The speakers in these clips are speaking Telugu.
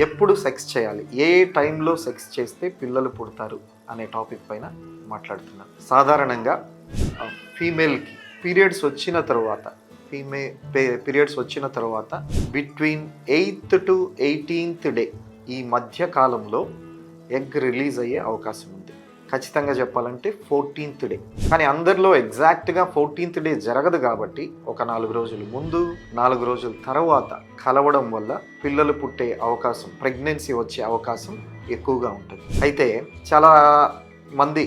ఎప్పుడు సెక్స్ చేయాలి, ఏ టైంలో సెక్స్ చేస్తే పిల్లలు పుడతారు అనే టాపిక్ పైన మాట్లాడుతున్నాను. సాధారణంగా ఫీమేల్కి పీరియడ్స్ వచ్చిన తర్వాత పీరియడ్స్ వచ్చిన తర్వాత between 8th to 18th day ఈ మధ్య కాలంలో ఎగ్ రిలీజ్ అయ్యే అవకాశం ఉంది. ఖచ్చితంగా చెప్పాలంటే 14th డే. కానీ అందరిలో ఎగ్జాక్ట్గా 14th డే జరగదు కాబట్టి ఒక 4 రోజుల ముందు 4 రోజుల తర్వాత కలవడం వల్ల పిల్లలు పుట్టే అవకాశం, ప్రెగ్నెన్సీ వచ్చే అవకాశం ఎక్కువగా ఉంటుంది. అయితే చాలా మంది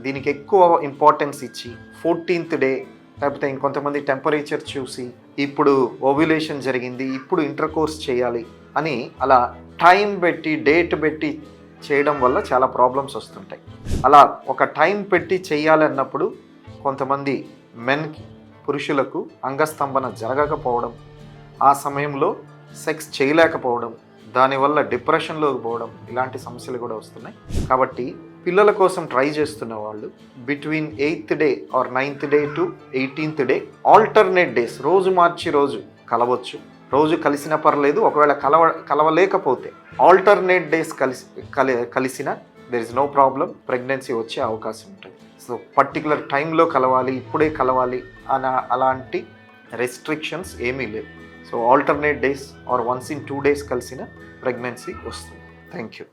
దీనికి ఎక్కువ ఇంపార్టెన్స్ ఇచ్చి 14th డే, లేకపోతే ఇంకొంతమంది టెంపరేచర్ చూసి ఇప్పుడు ఓవ్యులేషన్ జరిగింది, ఇప్పుడు ఇంటర్ కోర్స్ చేయాలి అని అలా టైం పెట్టి డేట్ పెట్టి చేయడం వల్ల చాలా ప్రాబ్లమ్స్ వస్తుంటాయి. అలా ఒక టైం పెట్టి చేయాలన్నప్పుడు కొంతమంది పురుషులకు అంగస్తంభన జరగకపోవడం, ఆ సమయంలో సెక్స్ చేయలేకపోవడం, దానివల్ల డిప్రెషన్లోకి పోవడం, ఇలాంటి సమస్యలు కూడా వస్తున్నాయి. కాబట్టి పిల్లల కోసం ట్రై చేస్తున్న వాళ్ళు between 8th day or 9th day to 18th day alternate days, రోజు మార్చి రోజు కలవచ్చు. రోజు కలిసిన పర్లేదు, ఒకవేళ కలవలేకపోతే ఆల్టర్నేట్ డేస్ కలిసిన there is no problem, pregnancy వచ్చే అవకాశం ఉంటుంది. సో పర్టికులర్ టైంలో కలవాలి, ఇప్పుడే కలవాలి అలాంటి రెస్ట్రిక్షన్స్ ఏమీ లేవు. So alternate days or once in 2 days కలిసిన ప్రెగ్నెన్సీ వస్తుంది. Thank you.